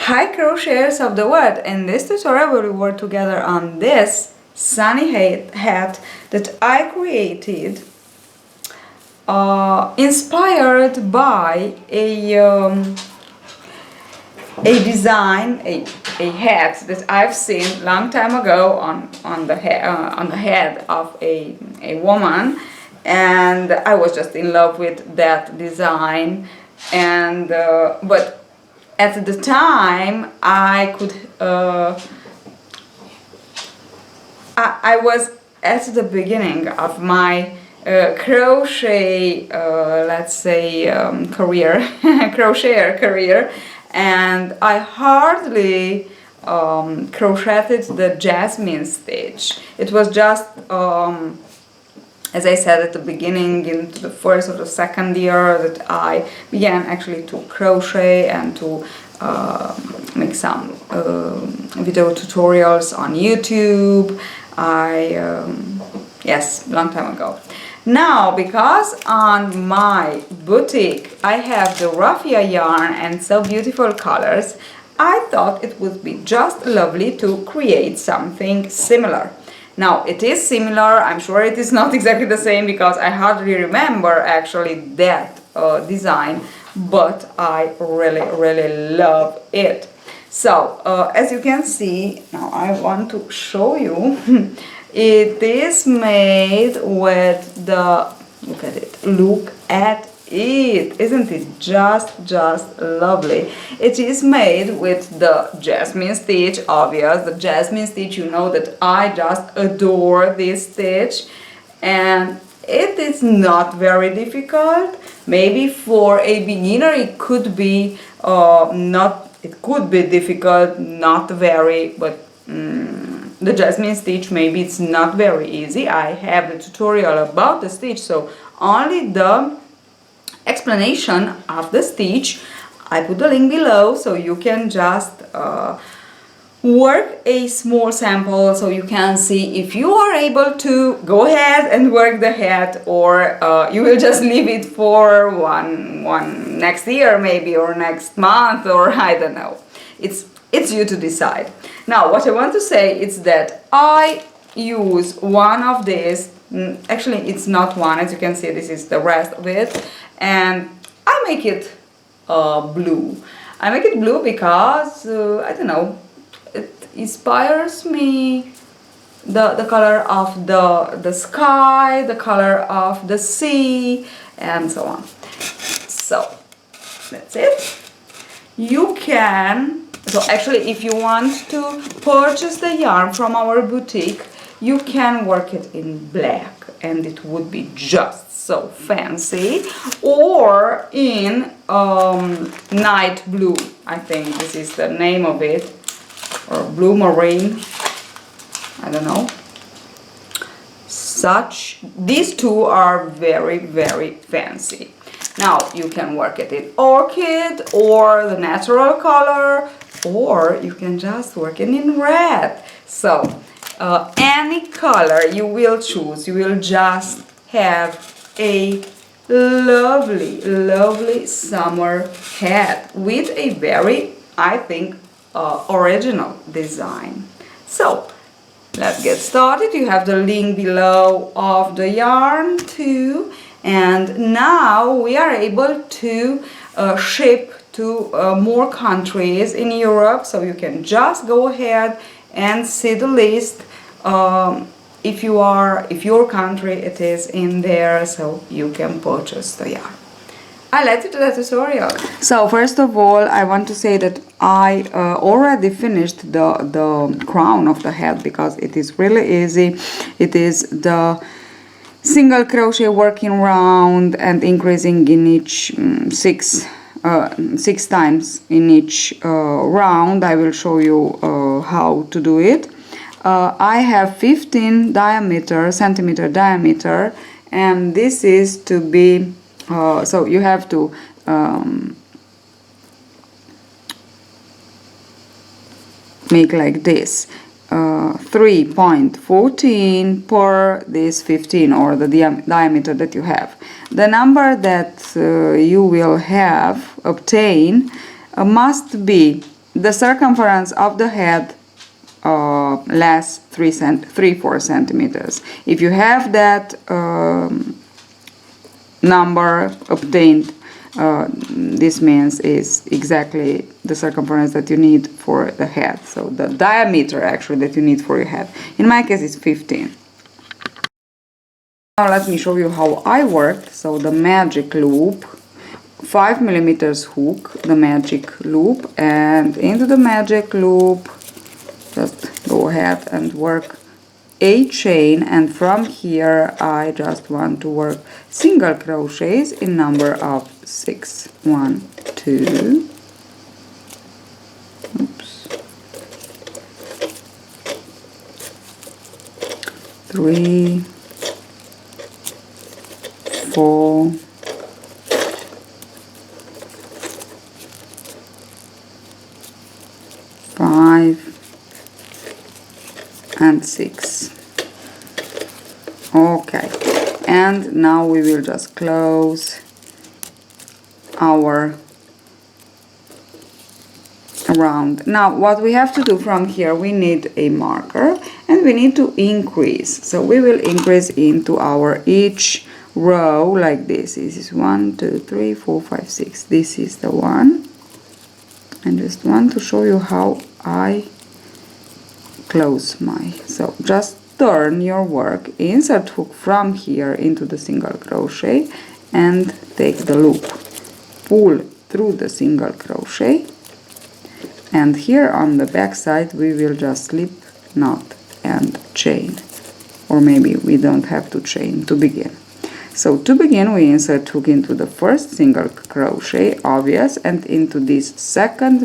Hi crocheters of the world! In this tutorial we will work together on this sunny hat that I created inspired by a design, a hat that I've seen long time ago on the head of a woman, and I was just in love with that design. And but at the time I could I was at the beginning of my crochet let's say career crocheter career, and I hardly crocheted the jasmine stitch. It was just as I said at the beginning, into the first or the second year, that I began actually to crochet and to make some video tutorials on YouTube. Yes, long time ago. Now, because on my boutique I have the raffia yarn and so beautiful colors, I thought it would be just lovely to create something similar. Now, it is similar, I'm sure it is not exactly the same because I hardly remember actually that design, but I really love it. So, as you can see, now I want to show you, it is made with the, look at it, isn't it just lovely? It is made with the jasmine stitch, obvious, the jasmine stitch. You know that I just adore this stitch, and it is not very difficult. Maybe for a beginner it could be difficult, not very, but the jasmine stitch, maybe it's not very easy. I have a tutorial about the stitch, so only the explanation of the stitch, I put the link below, so you can just work a small sample, so you can see if you are able to go ahead and work the hat, or you will just leave it for one next year maybe, or next month, or I don't know. It's you to decide. Now, what I want to say is that I use one of these, actually it's not one, as you can see, this is the rest of it, and I make it blue. I make it blue because, I don't know, it inspires me, the color of the sky, the color of the sea, and so on. So, that's it. You can, so actually if you want to purchase the yarn from our boutique, you can work it in black and it would be just so fancy, or in night blue, I think this is the name of it, or blue marine, I don't know. These two are very fancy. Now you can work it in orchid or the natural color, or you can just work it in red. So any color you will choose, you will just have a lovely summer hat with a very, I think, original design. So let's get started. You have the link below of the yarn too, and now we are able to ship to more countries in Europe, so you can just go ahead and see the list if your country it is in there, so you can purchase the yarn. I let you do the tutorial. So first of all, I want to say that I already finished the crown of the hat because it is really easy. It is the single crochet working round and increasing in each six times in each round. I will show you how to do it. I have 15 centimeter diameter, and this is to be so you have to make like this, 3.14 per this 15, or the diameter that you have. The number that you will have obtain must be the circumference of the head lasts 3-4 centimeters. If you have that number obtained, this means is exactly the circumference that you need for the head. So the diameter actually that you need for your head. In my case, it's 15. Now let me show you how I worked. So the magic loop, 5 millimeters hook, the magic loop, and into the magic loop, just go ahead and work a chain, and from here I just want to work single crochets in number of 6. 1, 2, oops, 3, 4, 5, and 6. Okay, and now we will just close our round. Now what we have to do from here, we need a marker and we need to increase. So we will increase into our each row like this. This is 1, 2, 3, 4, 5, 6. This is the one. And just want to show you how I close my, so just turn your work, insert hook from here into the single crochet and take the loop, pull through the single crochet, and here on the back side we will just slip, knot and chain, or maybe we don't have to chain to begin. So to begin, we insert hook into the first single crochet, obvious, and into this second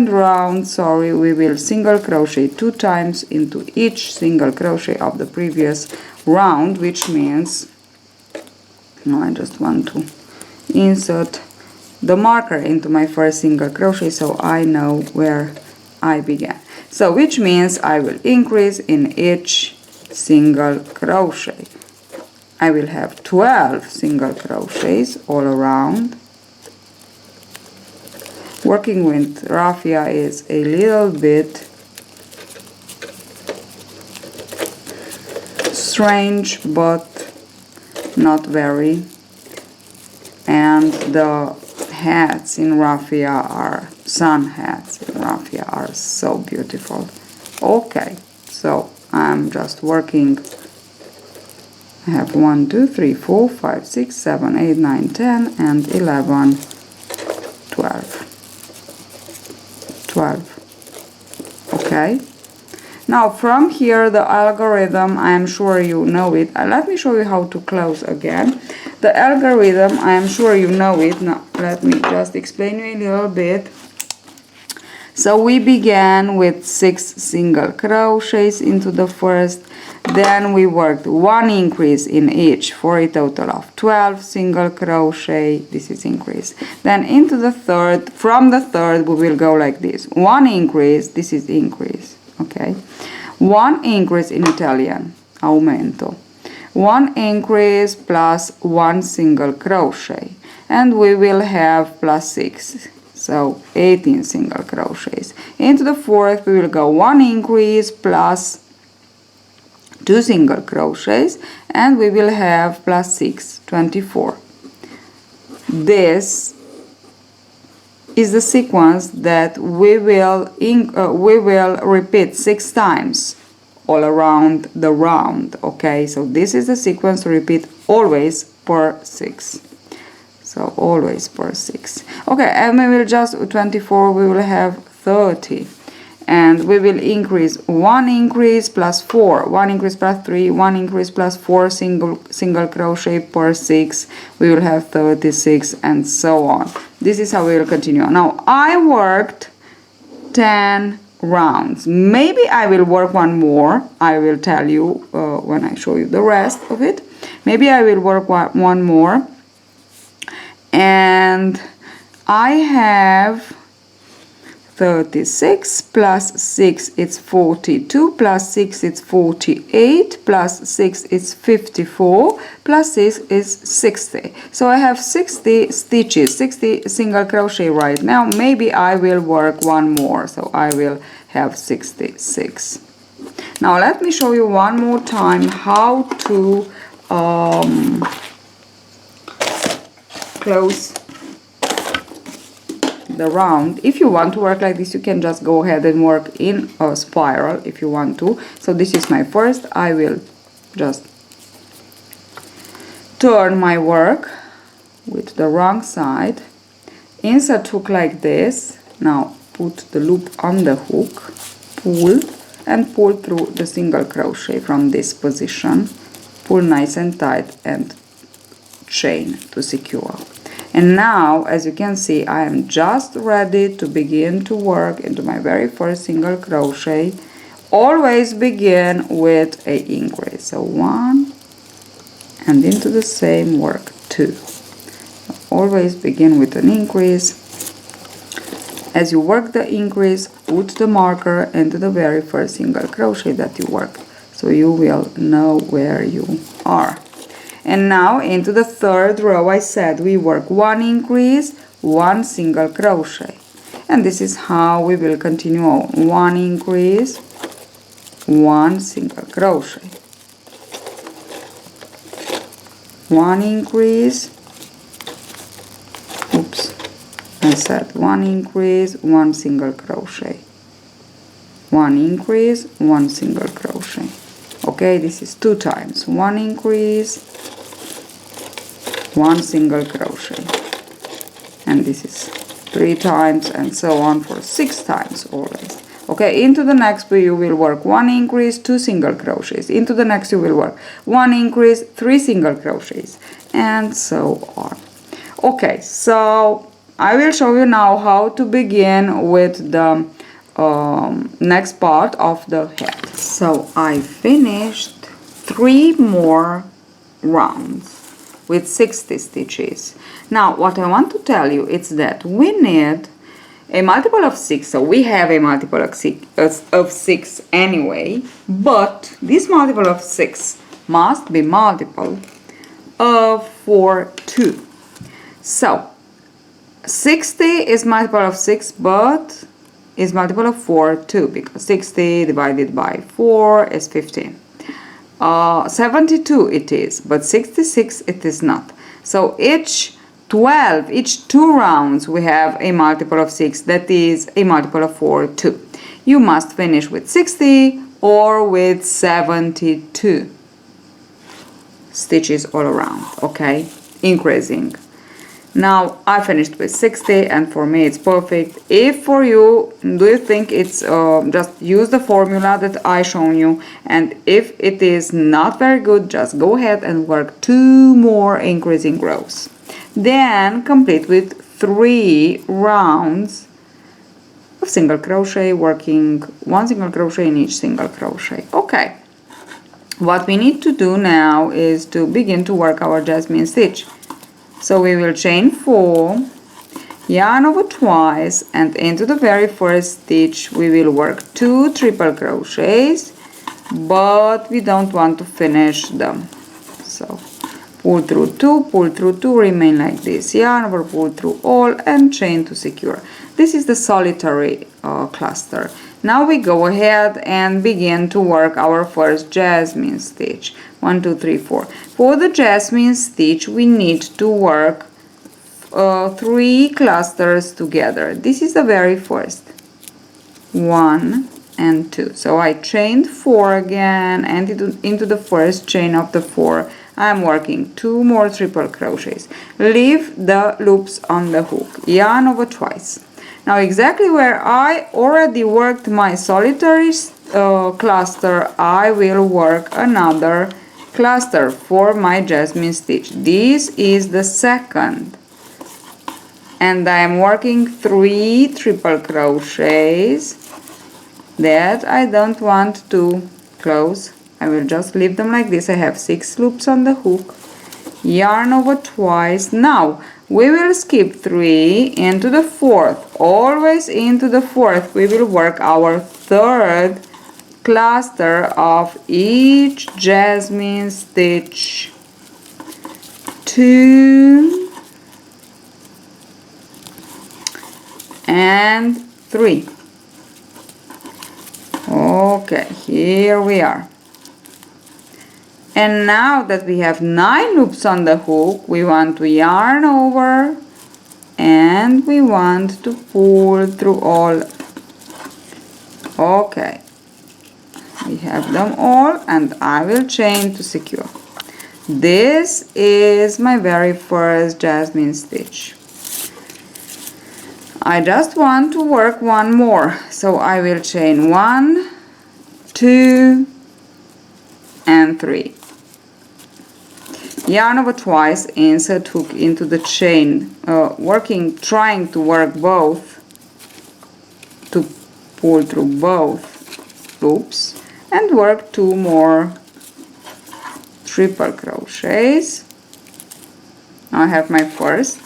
round, we will single crochet 2 times into each single crochet of the previous round, which means, now I just want to insert the marker into my first single crochet so I know where I began. So which means I will increase in each single crochet. I will have 12 single crochets all around. Working with raffia is a little bit strange, but not very. And the hats in raffia are, sun hats in raffia are so beautiful. Okay, so I'm just working. I have 1, 2, 3, 4, 5, 6, 7, 8, 9, 10, and 11, 12. 12. Okay, now from here the algorithm, I am sure you know it. Let me show you how to close again. The algorithm, I am sure you know it. Now let me just explain you a little bit. So we began with 6 single crochets into the first, then we worked 1 increase in each for a total of 12 single crochet. This is increase. Then into the third, from the third we will go like this: 1 increase, this is increase, okay, 1 increase in Italian, aumento, 1 increase plus 1 single crochet, and we will have plus 6. So 18 single crochets. Into the fourth we will go 1 increase plus 2 single crochets, and we will have plus 6, 24. This is the sequence that we will repeat 6 times all around the round. Okay, so this is the sequence to repeat always per 6. So always per 6. Okay, and we will just 24, we will have 30. And we will increase 1 increase plus 4, 1 increase plus 3, 1 increase plus 4 single crochet per 6. We will have 36, and so on. This is how we will continue. Now I worked 10 rounds. Maybe I will work one more. I will tell you when I show you the rest of it. Maybe I will work one more. And I have 36 plus 6 it's 42, plus 6 it's 48, plus 6 is 54, plus 6 is 60. So I have 60 stitches, 60 single crochet right now. Maybe I will work one more, so I will have 66. Now let me show you one more time how to close the round. If you want to work like this, you can just go ahead and work in a spiral if you want to. So this is my first. I will just turn my work with the wrong side, insert hook like this. Now put the loop on the hook, pull and pull through the single crochet from this position, pull nice and tight and chain to secure. And now, as you can see, I am just ready to begin to work into my very first single crochet. Always begin with a increase. So 1 and into the same work 2. Always begin with an increase. As you work the increase, put the marker into the very first single crochet that you work, so you will know where you are. And now into the third row, I said we work 1 increase, 1 single crochet, and this is how we will continue on. 1 increase, 1 single crochet, 1 increase, oops, I said 1 increase, 1 single crochet, 1 increase, 1 single crochet. Okay, this is 2 times. 1 increase, 1 single crochet, and this is 3 times, and so on for 6 times always. Okay, into the next you will work 1 increase, 2 single crochets. Into the next you will work 1 increase, 3 single crochets, and so on. Okay, so I will show you now how to begin with the next part of the head. So I finished 3 more rounds with 60 stitches. Now what I want to tell you is that we need a multiple of 6, so we have a multiple of 6 anyway, but this multiple of 6 must be multiple of 4 too. So 60 is multiple of 6, but is multiple of 4 too, because 60 divided by 4 is 15. 72 it is, but 66 it is not. So each 2 rounds we have a multiple of 6, that is a multiple of 4 too. You must finish with 60 or with 72 stitches all around, okay, increasing. Now I finished with 60, and for me it's perfect. If for you, do you think it's just use the formula that I shown you, and if it is not very good, just go ahead and work 2 more increasing rows. Then complete with 3 rounds of single crochet, working 1 single crochet in each single crochet. Okay, what we need to do now is to begin to work our jasmine stitch. So we will chain 4, yarn over twice, and into the very first stitch we will work 2 triple crochets, but we don't want to finish them. So pull through 2, pull through 2, remain like this, yarn over, pull through all, and chain to secure. This is the solitary cluster. Now we go ahead and begin to work our first jasmine stitch. 1, 2, 3, 4. For the jasmine stitch we need to work 3 clusters together. This is the very first. 1 and 2. So I chained 4 again, and into the first chain of the 4 I'm working 2 more triple crochets. Leave the loops on the hook. Yarn over twice. Now exactly where I already worked my solitary cluster, I will work another cluster for my jasmine stitch. This is the second, and I am working 3 triple crochets that I don't want to close. I will just leave them like this. I have 6 loops on the hook, yarn over twice. Now we will skip 3 into the 4th. Always into the 4th we will work our 3rd cluster of each jasmine stitch. 2 and 3. Okay, here we are. And now that we have 9 loops on the hook, we want to yarn over and we want to pull through all. Okay, we have them all and I will chain to secure. This is my very first jasmine stitch. I just want to work one more, so I will chain 1, 2 and 3. Yarn over twice, insert hook into the chain, trying to work both, to pull through both loops, and work 2 more triple crochets. I have my first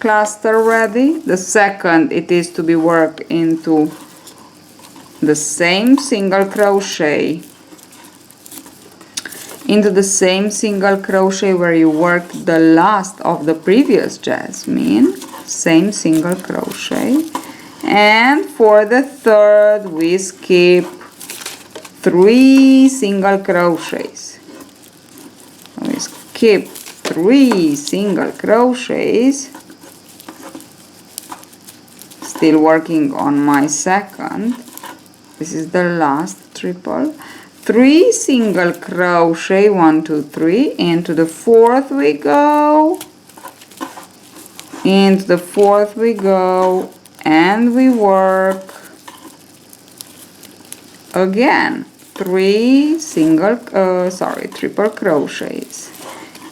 cluster ready. The second, it is to be worked into the same single crochet, where you worked the last of the previous jasmine, same single crochet. And for the third we skip 3 single crochets. We skip 3 single crochets, still working on my second. This is the last triple. 3 single crochet, 1, 2, 3, into the 4th we go, into the 4th we go, and we work again 3 triple crochets.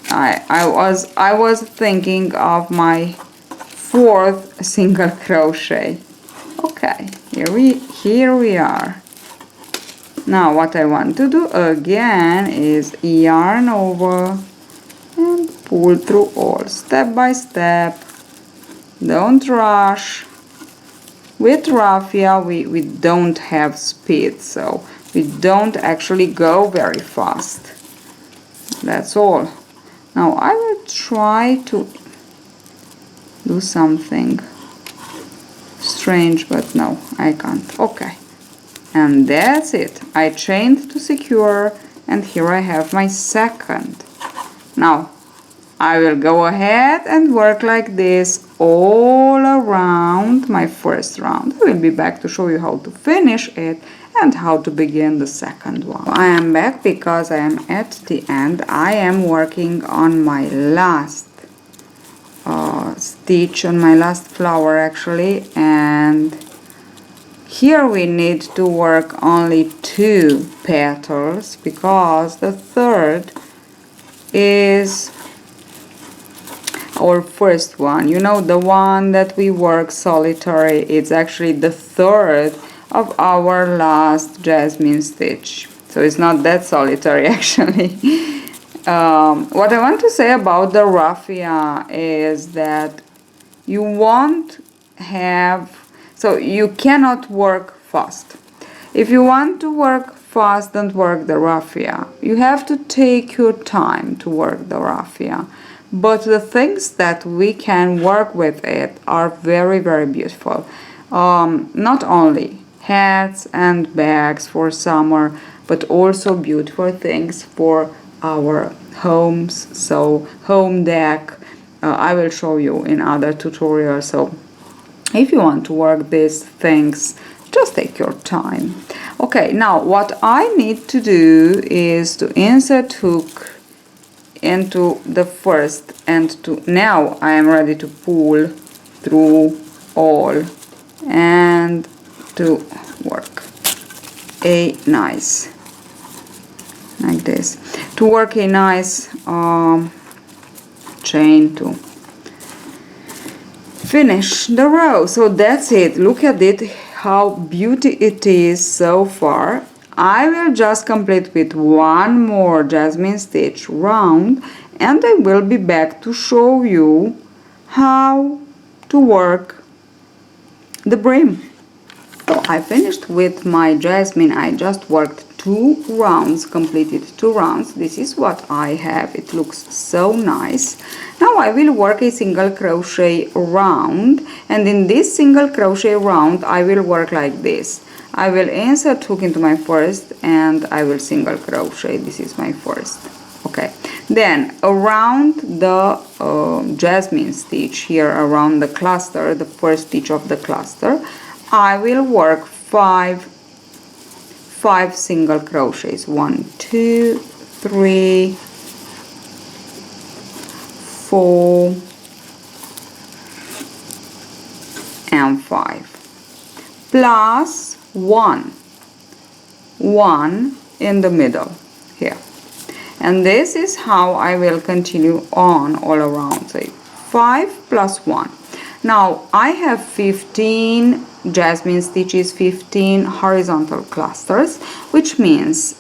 I was thinking of my 4th single crochet. Okay, here we are. Now what I want to do again is yarn over and pull through all, step by step. Don't rush. With raffia we don't have speed, so we don't actually go very fast. That's all. Now I will try to do something strange, but no, I can't. Okay, and that's it. I chained to secure, and here I have my second. Now I will go ahead and work like this all around my first round. I will be back to show you how to finish it and how to begin the second one. I am back because I am at the end. I am working on my last stitch, on my last flower actually, and here we need to work only 2 petals because the third is our first one. You know, the one that we work solitary, it's actually the third of our last jasmine stitch, so it's not that solitary actually. What I want to say about the raffia is that you won't have, so you cannot work fast. If you want to work fast, don't work the raffia. You have to take your time to work the raffia. But the things that we can work with it are very, very beautiful. Not only hats and bags for summer, but also beautiful things for our homes, so home deck. I will show you in other tutorials, so if you want to work these things, just take your time. Okay, now what I need to do is to insert hook into the first, and now I am ready to pull through all and to work a nice, like this, to work a nice chain to finish the row. So that's it. Look at it, how beautiful it is so far. I will just complete with one more jasmine stitch round, and I will be back to show you how to work the brim. So I finished with my jasmine. I just worked 2 rounds, completed 2 rounds. This is what I have. It looks so nice. Now I will work a single crochet round, and in this single crochet round I will work like this. I will insert hook into my first and I will single crochet. This is my first. Okay, then around the jasmine stitch here, around the cluster, the first stitch of the cluster, I will work 5 single crochets. 1, 2, 3, 4 and 5, plus 1 in the middle here. And this is how I will continue on all around. So 5 plus 1. Now I have 15 jasmine stitches, 15 horizontal clusters, which means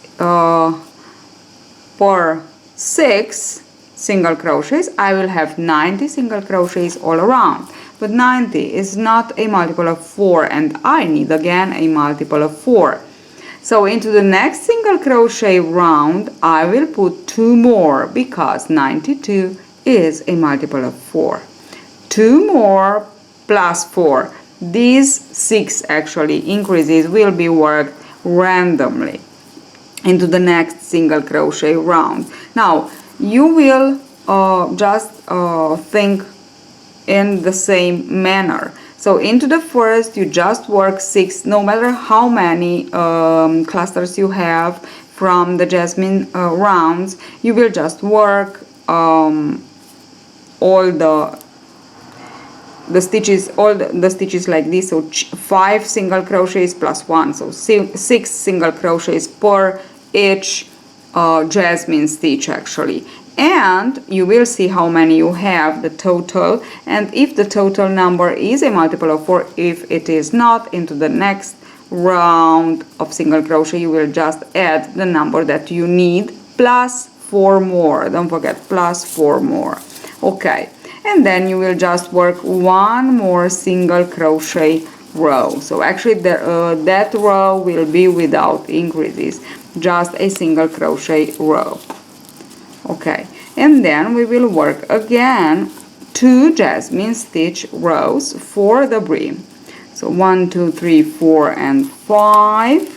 for 6 single crochets I will have 90 single crochets all around. But 90 is not a multiple of 4, and I need again a multiple of 4. So into the next single crochet round I will put 2 more, because 92 is a multiple of 4. 2 more plus 4. These 6 actually increases will be worked randomly into the next single crochet round. Now you will just think in the same manner. So into the first you just work 6, no matter how many clusters you have from the jasmine rounds. You will just work all the stitches, all the stitches like this. So 5 single crochets plus 1, so 6 single crochets per each jasmine stitch actually. And you will see how many you have, the total, and if the total number is a multiple of 4, if it is not, into the next round of single crochet you will just add the number that you need plus 4 more. Don't forget, plus 4 more. Okay, and then you will just work 1 more single crochet row. So actually that row will be without increases, just a single crochet row. Okay, and then we will work again 2 jasmine stitch rows for the brim. So 1, 2, 3, 4 and 5.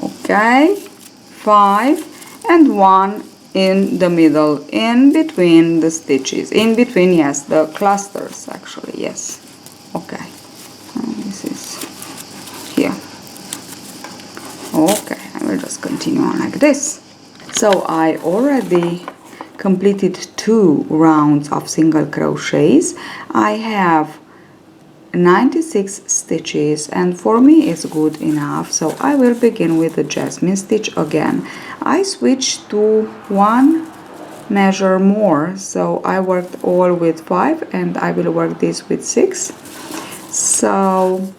Okay, 5 and 1 in the middle, in between the stitches, in between, yes, the clusters actually, yes. Okay, and this is here. Okay, I will just continue on like this. So I already completed 2 rounds of single crochets. I have 96 stitches, and for me it's good enough. So I will begin with the jasmine stitch again. I switched to 1 measure more, so I worked all with 5 and I will work this with 6. So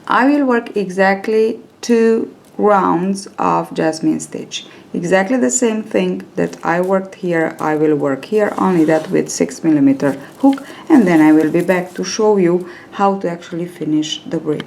I will work exactly 2 rounds of jasmine stitch, exactly the same thing that I worked here. I will work here, only that with 6mm hook, and then I will be back to show you how to actually finish the brim.